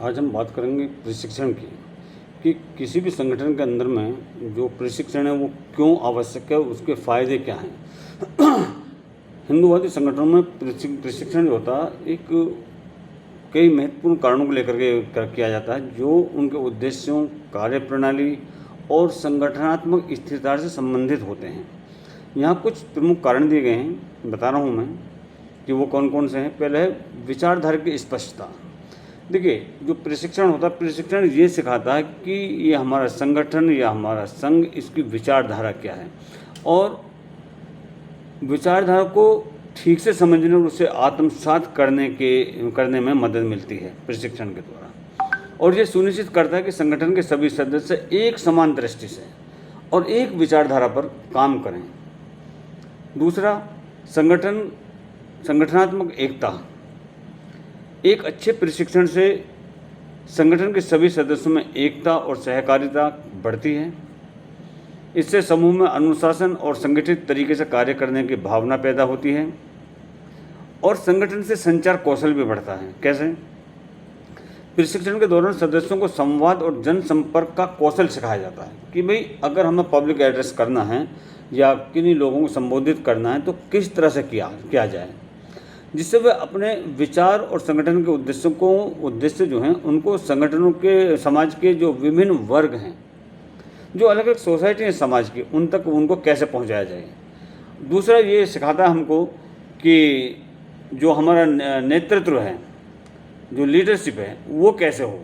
आज हम बात करेंगे प्रशिक्षण की कि किसी भी संगठन के अंदर में जो प्रशिक्षण है वो क्यों आवश्यक है, उसके फ़ायदे क्या हैं। हिंदूवादी संगठनों में प्रशिक्षण जो होता है एक कई महत्वपूर्ण कारणों को लेकर के किया जाता है, जो उनके उद्देश्यों, कार्यप्रणाली और संगठनात्मक स्थिरता से संबंधित होते हैं। यहाँ कुछ प्रमुख कारण दिए गए हैं, बता रहा हूँ मैं कि वो कौन कौन से हैं। पहले है विचारधारा की स्पष्टता। देखिए, जो प्रशिक्षण होता है, प्रशिक्षण ये सिखाता है कि ये हमारा संगठन या हमारा संघ, इसकी विचारधारा क्या है, और विचारधारा को ठीक से समझने और उसे आत्मसात करने में मदद मिलती है प्रशिक्षण के द्वारा। और ये सुनिश्चित करता है कि संगठन के सभी सदस्य एक समान दृष्टि से और एक विचारधारा पर काम करें। दूसरा, संगठनात्मक एकता। एक अच्छे प्रशिक्षण से संगठन के सभी सदस्यों में एकता और सहकारिता बढ़ती है। इससे समूह में अनुशासन और संगठित तरीके से कार्य करने की भावना पैदा होती है और संगठन से संचार कौशल भी बढ़ता है। कैसे? प्रशिक्षण के दौरान सदस्यों को संवाद और जनसंपर्क का कौशल सिखाया जाता है कि भाई अगर हमें पब्लिक एड्रेस करना है या किन्हीं लोगों को संबोधित करना है तो किस तरह से किया जाए, जिससे वे अपने विचार और संगठन के उद्देश्य जो हैं उनको संगठनों के समाज के जो विभिन्न वर्ग हैं, जो अलग अलग सोसाइटी है समाज की, उन तक उनको कैसे पहुंचाया जाए। दूसरा, ये सिखाता है हमको कि जो हमारा नेतृत्व है, जो लीडरशिप है, वो कैसे हो।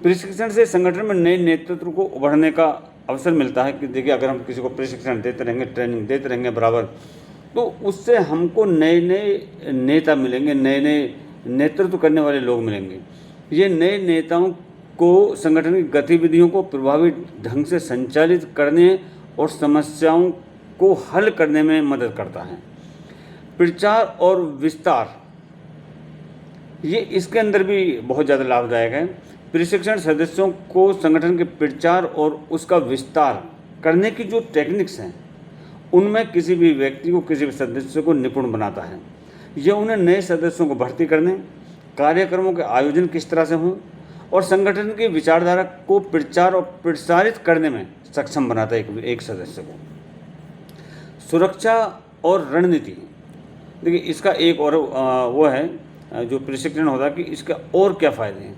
प्रशिक्षण से संगठन में नए नेतृत्व को उभरने का अवसर मिलता है कि देखिए, अगर हम किसी को प्रशिक्षण देते रहेंगे, ट्रेनिंग देते रहेंगे बराबर, तो उससे हमको नए नए नेता मिलेंगे, नए नए नेतृत्व करने वाले लोग मिलेंगे। ये नए नेताओं को संगठन की गतिविधियों को प्रभावी ढंग से संचालित करने और समस्याओं को हल करने में मदद करता है। प्रचार और विस्तार, ये इसके अंदर भी बहुत ज़्यादा लाभदायक है। प्रशिक्षण सदस्यों को संगठन के प्रचार और उसका विस्तार करने की जो टेक्निक्स हैं, उनमें किसी भी व्यक्ति को, किसी भी सदस्य को निपुण बनाता है। यह उन्हें नए सदस्यों को भर्ती करने, कार्यक्रमों के आयोजन किस तरह से हों और संगठन की विचारधारा को प्रचार और प्रसारित करने में सक्षम बनाता है एक सदस्य को। सुरक्षा और रणनीति, देखिए इसका एक और वो है जो प्रशिक्षण होता है कि इसका और क्या फ़ायदे हैं।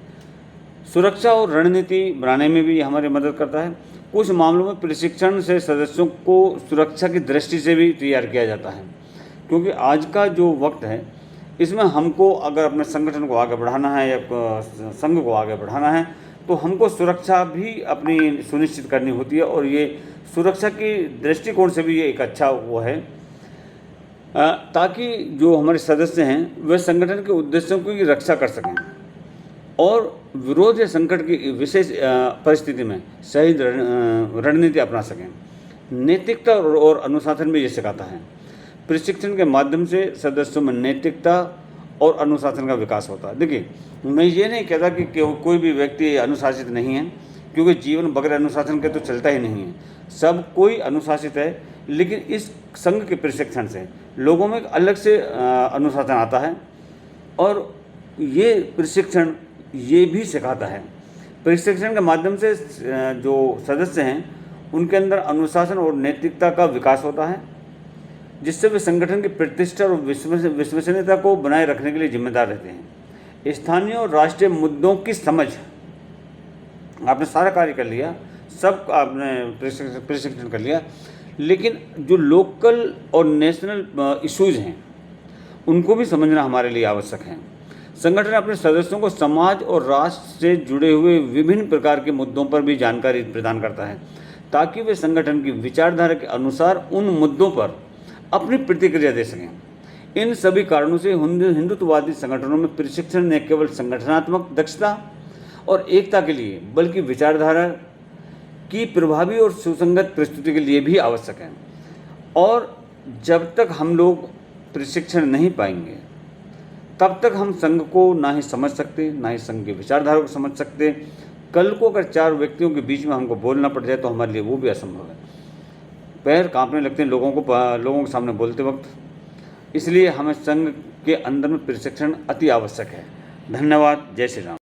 सुरक्षा और रणनीति बनाने में भी हमारी मदद करता है। कुछ मामलों में प्रशिक्षण से सदस्यों को सुरक्षा की दृष्टि से भी तैयार किया जाता है, क्योंकि आज का जो वक्त है इसमें हमको अगर अपने संगठन को आगे बढ़ाना है या संघ को आगे बढ़ाना है तो हमको सुरक्षा भी अपनी सुनिश्चित करनी होती है। और ये सुरक्षा की दृष्टिकोण से भी ये एक अच्छा वो है, ताकि जो हमारे सदस्य हैं वे संगठन के उद्देश्यों की रक्षा कर सकें और विरोध या संकट की विशेष परिस्थिति में सही रणनीति अपना सकें। नैतिकता और अनुशासन भी ये सिखाता है। प्रशिक्षण के माध्यम से सदस्यों में नैतिकता और अनुशासन का विकास होता है। देखिए, मैं ये नहीं कहता कि कोई भी व्यक्ति अनुशासित नहीं है, क्योंकि जीवन बगैर अनुशासन के तो चलता ही नहीं है। सब कोई अनुशासित है, लेकिन इस संघ के प्रशिक्षण से लोगों में एक अलग से अनुशासन आता है और ये प्रशिक्षण ये भी सिखाता है। प्रशिक्षण के माध्यम से जो सदस्य हैं उनके अंदर अनुशासन और नैतिकता का विकास होता है, जिससे वे संगठन की प्रतिष्ठा और विश्वसनीयता को बनाए रखने के लिए जिम्मेदार रहते हैं। स्थानीय और राष्ट्रीय मुद्दों की समझ, आपने सारा कार्य कर लिया, सब आपने प्रशिक्षण कर लिया, लेकिन जो लोकल और नेशनल इश्यूज हैं उनको भी समझना हमारे लिए आवश्यक है। संगठन अपने सदस्यों को समाज और राष्ट्र से जुड़े हुए विभिन्न प्रकार के मुद्दों पर भी जानकारी प्रदान करता है, ताकि वे संगठन की विचारधारा के अनुसार उन मुद्दों पर अपनी प्रतिक्रिया दे सकें। इन सभी कारणों से हिंदुत्ववादी संगठनों में प्रशिक्षण न केवल संगठनात्मक दक्षता और एकता के लिए, बल्कि विचारधारा की प्रभावी और सुसंगत प्रस्तुति के लिए भी आवश्यक है। और जब तक हम लोग प्रशिक्षण नहीं पाएंगे, तब तक हम संघ को ना ही समझ सकते, ना ही संघ की विचारधारा को समझ सकते। कल को अगर चार व्यक्तियों के बीच में हमको बोलना पड़ जाए तो हमारे लिए वो भी असंभव है। पैर कांपने लगते हैं लोगों के सामने बोलते वक्त। इसलिए हमें संघ के अंदर में प्रशिक्षण अति आवश्यक है। धन्यवाद। जय श्री राम।